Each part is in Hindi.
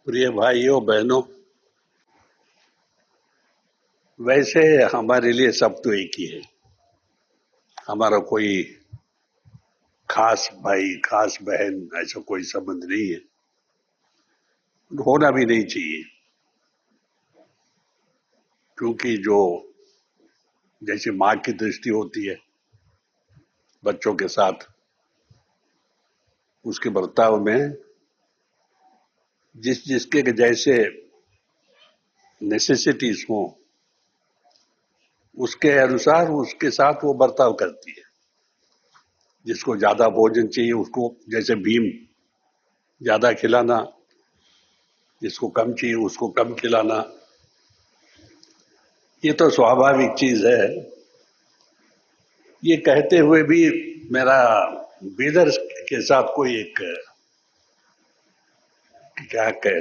प्रिय भाइयों बहनों, वैसे हमारे लिए सब तो एक ही है। हमारा कोई खास भाई खास बहन ऐसा कोई संबंध नहीं है, होना भी नहीं चाहिए। क्योंकि जो जैसे माँ की दृष्टि होती है बच्चों के साथ, उसके बर्ताव में जिस जिसके जैसे नेसेसिटीज हो उसके अनुसार उसके साथ वो बर्ताव करती है। जिसको ज्यादा भोजन चाहिए उसको जैसे भीम ज्यादा खिलाना, जिसको कम चाहिए उसको कम खिलाना, ये तो स्वाभाविक चीज है। ये कहते हुए भी मेरा बीदर के साथ कोई एक क्या कहे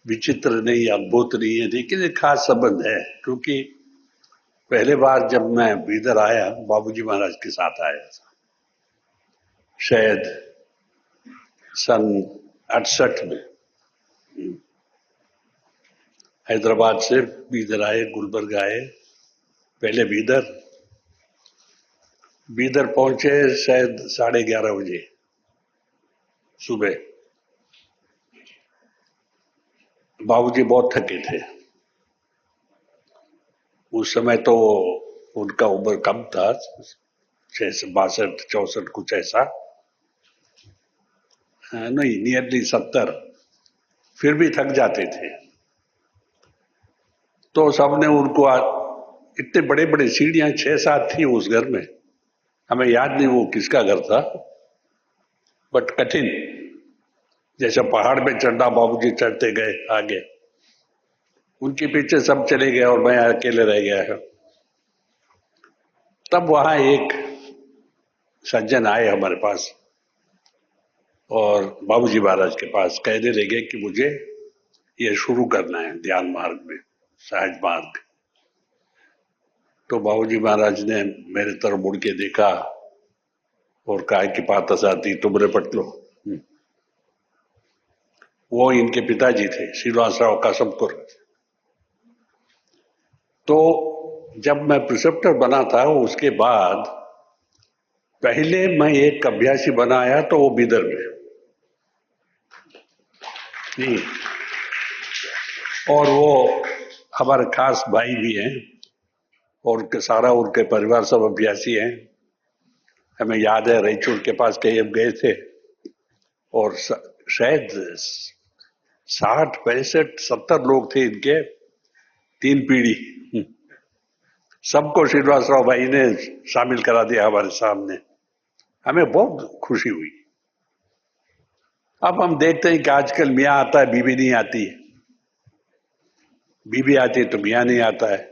विचित्र नहीं, अद्भुत नहीं है, लेकिन एक खास संबंध है। क्योंकि पहले बार जब मैं बीदर आया, बाबूजी महाराज के साथ आया था, शायद सन 68 में। हैदराबाद से बीदर आए, गुलबर्ग आए। पहले बीदर बीदर पहुंचे शायद 11:30 बजे सुबह। बाबूजी बहुत थके थे। उस समय तो उनका उम्र कम था, 62 64 कुछ ऐसा, नहीं नियरली 70। फिर भी थक जाते थे। तो सबने उनको इतने बड़े बड़े सीढ़ियां 6 7 थी उस घर में। हमें याद नहीं वो किसका घर था, बट कठिन। जैसे पहाड़ पे चढ़ना, बाबूजी चढ़ते गए आगे, उनके पीछे सब चले गए और मैं अकेले रह गया। तब वहां एक सज्जन आए हमारे पास और बाबूजी महाराज के पास कहने लगे कि मुझे ये शुरू करना है ध्यान मार्ग में, सहज मार्ग। तो बाबूजी महाराज ने मेरे तरफ मुड़ के देखा और कहा कि पातस आती तुमरे पट लो। वो इनके पिताजी थे, श्रीनिवासराव कासमपुर। तो जब मैं प्रिसेप्टर बना था उसके बाद पहले मैं एक अभ्यासी बनाया, तो वो बीदर में नहीं। और वो हमारे खास भाई भी हैं और सारा उनके परिवार सब अभ्यासी हैं। हमें याद है रायचूर के पास कहीं गए थे और शायद 60 65 70 लोग थे इनके, 3 पीढ़ी। सबको श्रीनिवासराव भाई ने शामिल करा दिया हमारे सामने। हमें बहुत खुशी हुई। अब हम देखते हैं कि आजकल मियाँ आता है, बीबी नहीं आती। बीबी आती है तो मियाँ नहीं आता है।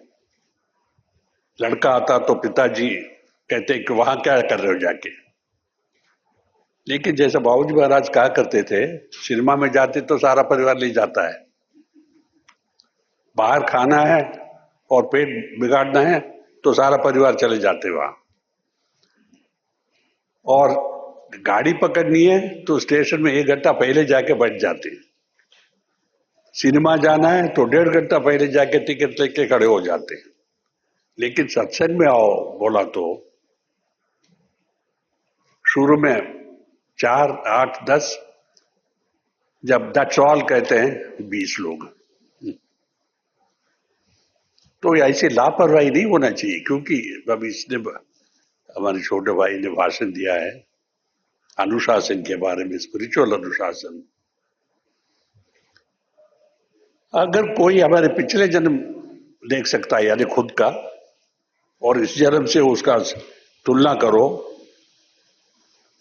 लड़का आता तो पिताजी कहते हैं कि वहां क्या कर रहे हो जाके। लेकिन जैसे बाबूजी महाराज कहा करते थे, सिनेमा में जाते तो सारा परिवार ले जाता है, बाहर खाना है और पेट बिगाड़ना है तो सारा परिवार चले जाते वहां, और गाड़ी पकड़नी है तो स्टेशन में 1 घंटा पहले जाके बैठ जाते। सिनेमा जाना है तो 1.5 घंटा पहले जाके टिकट लेके खड़े हो जाते। लेकिन सत्संग में आओ बोला तो शुरू में 4 8 10, जब दैट्स ऑल कहते हैं 20 लोग। तो ऐसी लापरवाही नहीं होना चाहिए। क्योंकि अब इसने हमारे छोटे भाई ने भाषण दिया है अनुशासन के बारे में, स्पिरिचुअल अनुशासन। अगर कोई हमारे पिछले जन्म देख सकता है, यानी खुद का, और इस जन्म से उसका तुलना करो,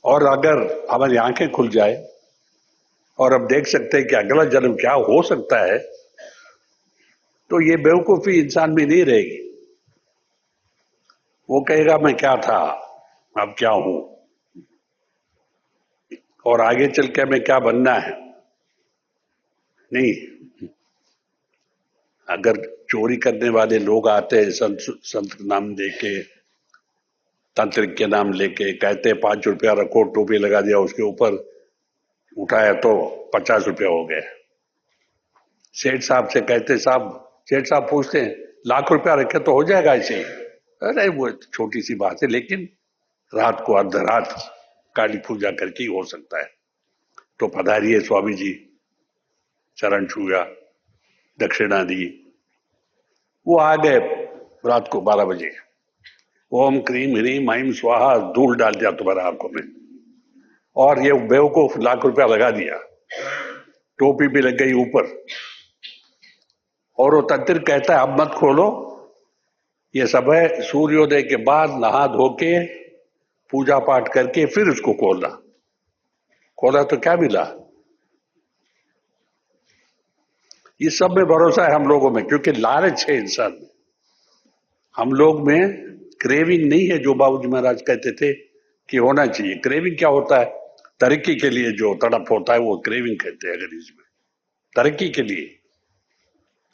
और अगर हमारी आंखें खुल जाए और अब देख सकते हैं कि अगला जन्म क्या हो सकता है, तो ये बेवकूफी इंसान में नहीं रहेगी। वो कहेगा मैं क्या था, अब क्या हूं, और आगे चल के हमें क्या बनना है। नहीं, अगर चोरी करने वाले लोग आते हैं संत नाम देके, तांत्रिक के नाम लेके, कहते हैं 5 रुपया रखो, टोपी लगा दिया उसके ऊपर, उठाया तो 50 रुपया हो गए। सेठ साहब से कहते, साहब, सेठ साहब पूछते हैं, लाख रुपया रखे तो हो जाएगा ऐसे ही? अरे वो छोटी सी बात है, लेकिन रात को अर्ध रात काली पूजा करके ही हो सकता है। तो पधारिए स्वामी जी, चरण छुआ, दक्षिणा दी। वो आ गए रात को 12 बजे। ओम क्रीम ह्रीम ऐम स्वाहा, धूल डाल दिया तुम्हारे आंखों में, और ये बेवकूफ लाख रुपया लगा दिया, टोपी भी लग गई ऊपर। और वो तंत्र कहता है अब मत खोलो, ये सब है सूर्योदय के बाद नहा धो के पूजा पाठ करके फिर उसको खोलना। खोला तो क्या मिला? इस सब में भरोसा है हम लोगों में, क्योंकि लालच है इंसान में। हम लोग में क्रेविंग नहीं है, जो बाबूजी महाराज कहते थे कि होना चाहिए। क्रेविंग क्या होता है? तरक्की के लिए जो तड़प होता है वो क्रेविंग कहते हैं अंग्रेजी में। तरक्की के लिए,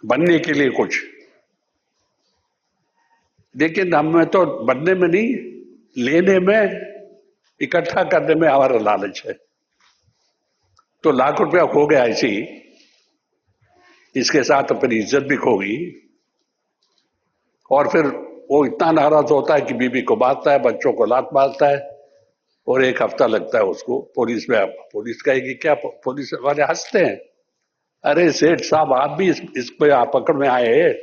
बनने के लिए कुछ। लेकिन हमें तो बनने में नहीं, लेने में, इकट्ठा करने में हमारा लालच है। तो लाख रुपया खो गया ऐसी, इसके साथ अपनी इज्जत भी खो गई। और फिर वो इतना नाराज होता है कि बीबी को मारता है, बच्चों को लात मारता है, और 1 हफ्ता लगता है उसको पुलिस में। पुलिस कहेगी क्या? पुलिस वाले हंसते हैं, अरे सेठ साहब आप भी इस पे आप पकड़ में आए।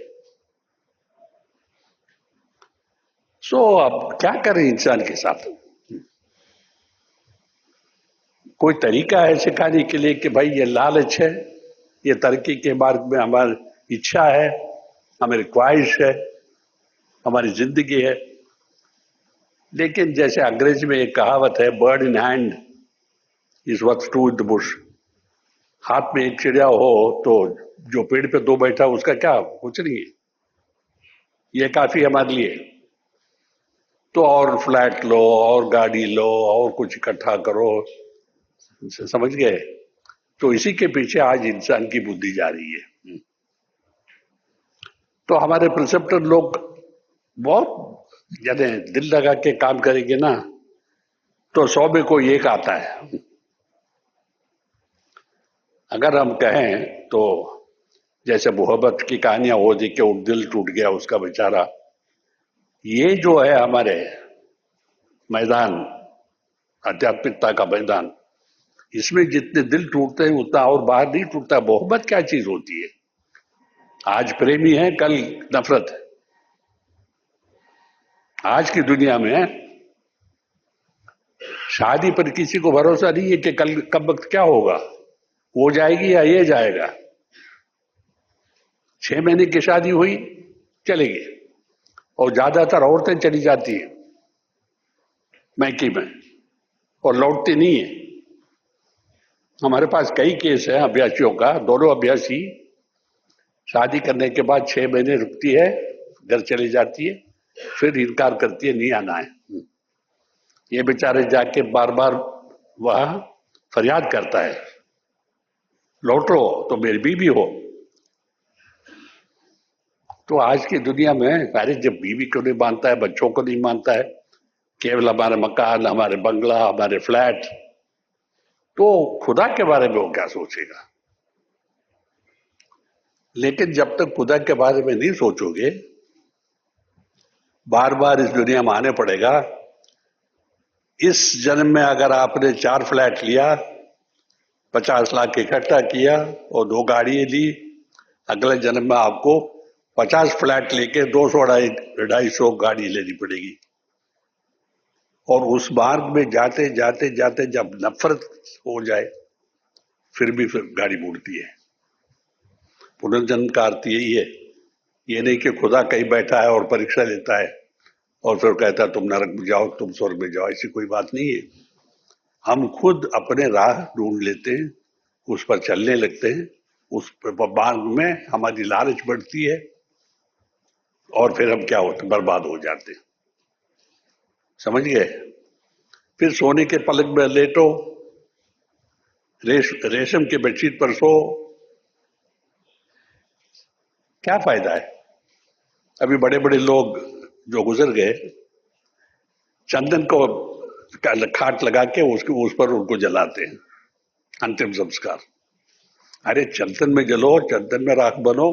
सो अब क्या करें इंसान के साथ? कोई तरीका है सिखाने के लिए कि भाई ये लालच है, ये तरक्की के मार्ग में हमारी इच्छा है, हमारी ख्वाहिश है, हमारी जिंदगी है। लेकिन जैसे अंग्रेजी में एक कहावत है, bird in hand is worth two in the bush. हाथ में एक चिड़िया हो तो जो पेड़ पे 2 बैठा उसका क्या, कुछ नहीं है, ये काफी हमारे लिए। तो और फ्लैट लो, और गाड़ी लो, और कुछ इकट्ठा करो, समझ गए? तो इसी के पीछे आज इंसान की बुद्धि जा रही है। तो हमारे प्रिसेप्टर लोग बहुत, यानी दिल लगा के काम करेंगे ना, तो 100 में कोई एक आता है। अगर हम कहें तो जैसे मोहब्बत की कहानियां हो दी कि दिल टूट गया उसका बेचारा, ये जो है हमारे मैदान, आध्यात्मिकता का मैदान, इसमें जितने दिल टूटते हैं उतना और बाहर नहीं टूटता। मोहब्बत क्या चीज होती है? आज प्रेमी है, कल नफरत है। आज की दुनिया में शादी पर किसी को भरोसा नहीं है कि कल कब वक्त क्या होगा, वो जाएगी या ये जाएगा। 6 महीने की शादी हुई, चलेगी, और ज्यादातर औरतें चली जाती है मैकी में और लौटती नहीं है। हमारे पास कई केस हैं अभ्यासियों का। दोनों अभ्यासी शादी करने के बाद 6 महीने रुकती है, घर चली जाती है, फिर इनकार करती है, नहीं आना है। ये बेचारे जाके बार बार वह फरियाद करता है, लौटो तो मेरी बीवी हो। तो आज की दुनिया में अरे जब बीवी को नहीं मानता है, बच्चों को नहीं मानता है, केवल हमारे मकान, हमारे बंगला, हमारे फ्लैट, तो खुदा के बारे में वो क्या सोचेगा? लेकिन जब तक खुदा के बारे में नहीं सोचोगे, बार बार इस दुनिया में आने पड़ेगा। इस जन्म में अगर आपने 4 फ्लैट लिया, 50 लाख इकट्ठा किया और 2 गाड़ियां ली, अगले जन्म में आपको 50 फ्लैट लेके 200-250 गाड़ी लेनी पड़ेगी। और उस मार्ग में जाते जाते जाते जब नफरत हो जाए, फिर गाड़ी मुड़ती है। पुनर्जन्म का अर्थ यही है। ये नहीं कि खुदा कहीं बैठा है और परीक्षा लेता है और फिर कहता है तुम नरक में जाओ, तुम स्वर्ग में जाओ। ऐसी कोई बात नहीं है। हम खुद अपने राह ढूंढ लेते हैं, उस पर चलने लगते हैं, उस मार्ग में हमारी लालच बढ़ती है और फिर हम क्या होते, बर्बाद हो जाते हैं। समझ गए? फिर सोने के पलंग में लेटो, रेशम के बेडशीट पर सो, क्या फायदा है? अभी बड़े बड़े लोग जो गुजर गए, चंदन को खाट लगा के उस पर उनको जलाते हैं, अंतिम संस्कार। अरे चंदन में जलो, चंदन में राख बनो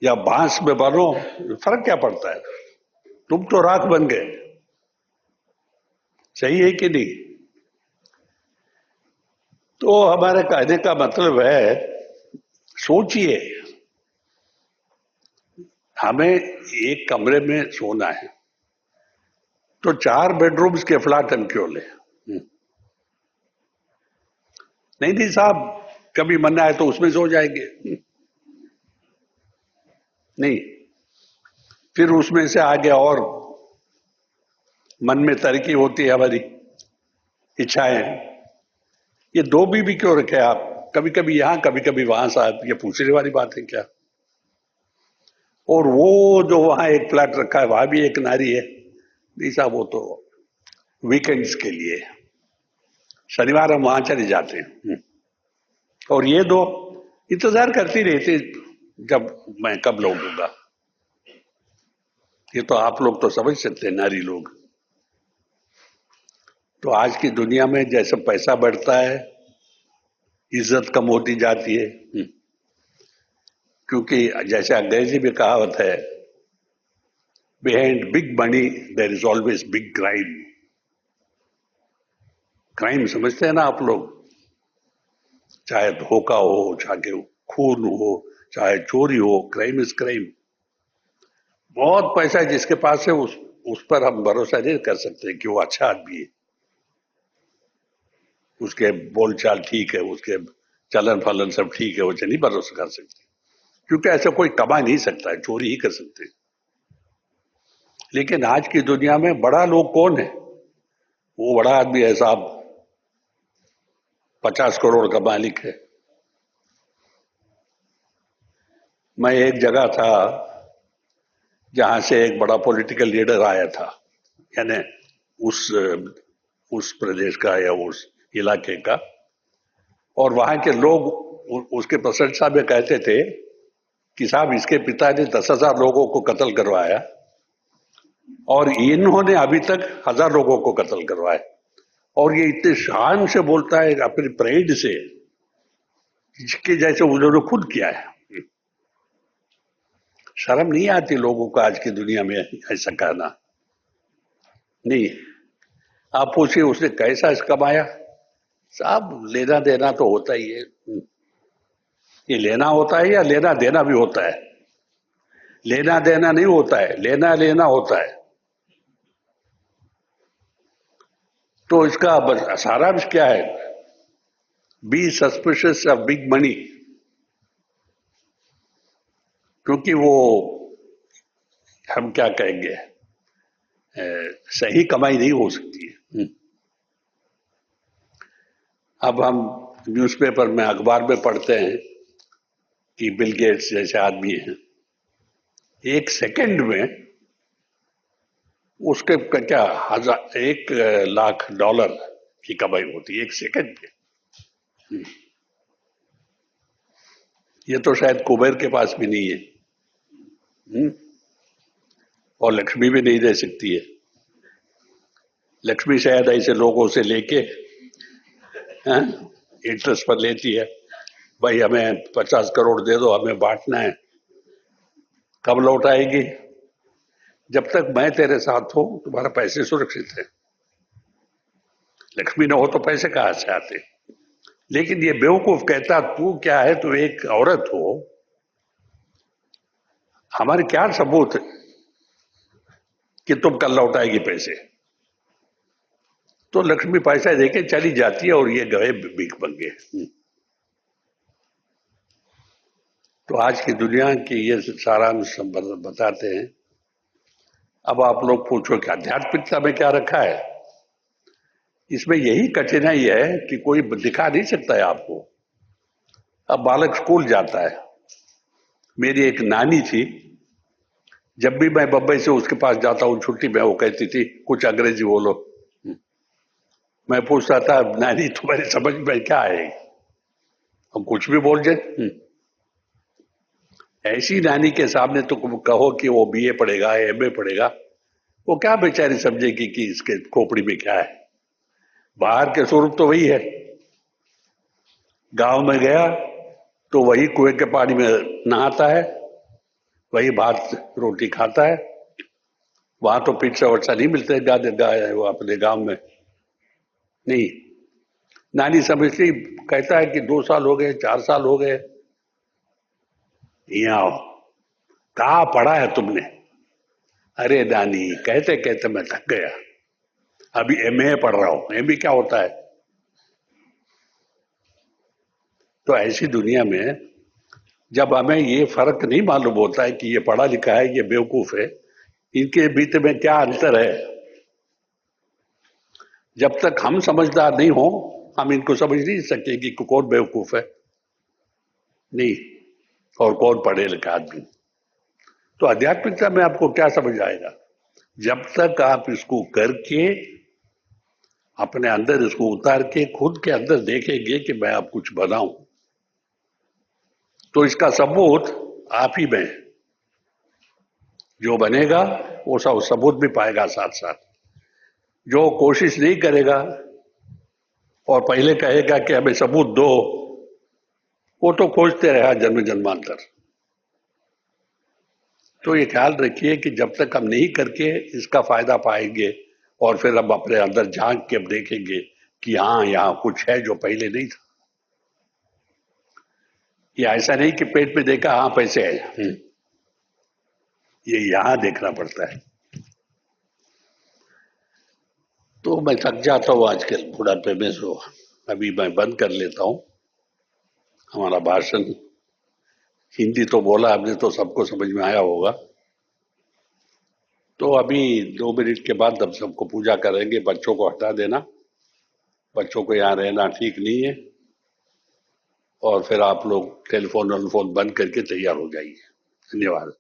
या बांस में बनो, फर्क क्या पड़ता है? तुम तो राख बन गए। सही है कि नहीं? तो हमारे कहने का मतलब है, सोचिए, हमें एक कमरे में सोना है तो 4 बेडरूम्स के फ्लैट हम क्यों ले? नहीं नहीं साहब, कभी मन आए तो उसमें सो जाएंगे। नहीं, फिर उसमें से आगे और मन में तरक्की होती है हमारी, इच्छाएं। ये दो भी क्यों रखे आप? कभी कभी यहां कभी कभी वहां साहब, ये पूछने वाली बात है क्या? और वो जो वहां एक फ्लैट रखा है वहां भी एक नारी है, नहीं साहब वो तो वीकेंड्स के लिए, शनिवार हम वहां चले जाते हैं। और ये दो इंतजार करती रहती जब मैं कब लौटूंगा। ये तो आप लोग तो समझ सकते हैं, नारी लोग। तो आज की दुनिया में जैसे पैसा बढ़ता है, इज्जत कम होती जाती है। क्योंकि जैसे अंग्रेजी में कहावत है, behind big money there is always big crime. Crime समझते हैं ना आप लोग? चाहे धोखा हो, चाहे खून हो, चाहे चोरी हो, क्राइम इज क्राइम। बहुत पैसा है जिसके पास है, उस पर हम भरोसा नहीं कर सकते कि वो अच्छा आदमी है, उसके बोलचाल ठीक है, उसके चलन फलन सब ठीक है, उसे नहीं भरोसा कर सकते। क्योंकि ऐसा कोई कमा नहीं सकता है, चोरी ही कर सकते। लेकिन आज की दुनिया में बड़ा लोग कौन है? वो बड़ा आदमी है साहब, 50 करोड़ का मालिक है। मैं एक जगह था जहां से एक बड़ा पॉलिटिकल लीडर आया था, यानी उस उस प्रदेश का या उस इलाके का। और वहां के लोग उसके प्रशंसा में कहते थे कि साहब इसके पिता ने 10,000 लोगों को कत्ल करवाया और इन्होंने अभी तक 1,000 लोगों को कत्ल करवाया। और ये इतने शान से बोलता है अपनी प्राइड से, कि जैसे उन्होंने खुद किया है। शर्म नहीं आती लोगों को आज की दुनिया में ऐसा कहना? नहीं, आप पूछिए उसने कैसा कमाया? साहब लेना देना तो होता ही है। ये लेना होता है या लेना देना भी होता है? लेना देना नहीं होता है, लेना लेना होता है। तो इसका सारांश क्या है? Be suspicious of big money. क्योंकि वो, हम क्या कहेंगे, सही कमाई नहीं हो सकती है। अब हम न्यूज़पेपर में, अखबार में पढ़ते हैं कि बिल गेट्स जैसे आदमी हैं, 1 सेकंड में उसके क्या 1 लाख डॉलर की कमाई होती है 1 सेकंड में। ये तो शायद कुबेर के पास भी नहीं है। और लक्ष्मी भी नहीं दे सकती है। लक्ष्मी शायद ऐसे लोगों से लेके इंटरेस्ट पर लेती है, भाई हमें 50 करोड़ दे दो, हमें बांटना है। कब लौट आएगी? जब तक मैं तेरे साथ हूं तुम्हारा पैसे सुरक्षित है। लक्ष्मी न हो तो पैसे कहां से आते? लेकिन ये बेवकूफ कहता, तू क्या है, तू एक औरत हो, हमारे क्या सबूत कि तुम कल लौटाएगी पैसे? तो लक्ष्मी पैसा देके चली जाती है और ये गए भीख मंगे। तो आज की दुनिया की ये सारांश बताते हैं। अब आप लोग पूछो कि आध्यात्मिकता में क्या रखा है? इसमें यही कठिनाई है कि कोई दिखा नहीं सकता है आपको। अब बालक स्कूल जाता है, मेरी एक नानी थी, जब भी मैं बम्बई से उसके पास जाता हूँ छुट्टी में, वो कहती थी कुछ अंग्रेजी बोलो। मैं पूछता था, नानी तुम्हारी समझ में क्या है? हम कुछ भी बोल जाए। ऐसी नानी के सामने तो कहो कि वो बीए पढ़ेगा, एमए पढ़ेगा, वो क्या बेचारी समझेगी कि इसके खोपड़ी में क्या है? बाहर के स्वरूप तो वही है। गांव में गया तो वही कुएं के पानी में नहाता है, वही भात रोटी खाता है। वहां तो पिज्जा वट्सा नहीं मिलते गाय वो अपने गांव में नहीं। नानी समझती, कहता है कि 2 साल हो गए, 4 साल हो गए, यहाँ आओ, कहाँ पढ़ा है तुमने? अरे नानी, कहते कहते मैं थक गया, अभी एमए पढ़ रहा हूं। एमए क्या होता है? तो ऐसी दुनिया में जब हमें ये फर्क नहीं मालूम होता है कि ये पढ़ा लिखा है, ये बेवकूफ है, इनके बीच में क्या अंतर है, जब तक हम समझदार नहीं हो हम इनको समझ नहीं सकते कि कौन बेवकूफ है नहीं और कौन पढ़े लिखा आदमी। तो आध्यात्मिकता में आपको क्या समझ आएगा? जब तक आप इसको करके अपने अंदर इसको उतार के खुद के अंदर देखेंगे कि मैं अब कुछ बनाऊं, तो इसका सबूत आप ही में जो बनेगा वो सब सबूत भी पाएगा साथ साथ। जो कोशिश नहीं करेगा और पहले कहेगा कि हमें सबूत दो, वो तो खोजते रहा जन्म जन्मांतर। तो ये ख्याल रखिए कि जब तक हम नहीं करके इसका फायदा पाएंगे और फिर हम अपने अंदर झांक के अब देखेंगे कि हाँ यहाँ कुछ है जो पहले नहीं था। ये ऐसा नहीं कि पेट में देखा हाँ पैसे है, ये यहां देखना पड़ता है। तो मैं थक जाता हूं आजकल बुढ़ापे में, सो अभी मैं बंद कर लेता हूं। हमारा भाषण हिंदी तो बोला हमने, तो सबको समझ में आया होगा। तो अभी 2 मिनट के बाद हम सबको पूजा करेंगे। बच्चों को हटा देना, बच्चों को यहाँ रहना ठीक नहीं है। और फिर आप लोग टेलीफोन बंद करके तैयार हो जाइए। धन्यवाद।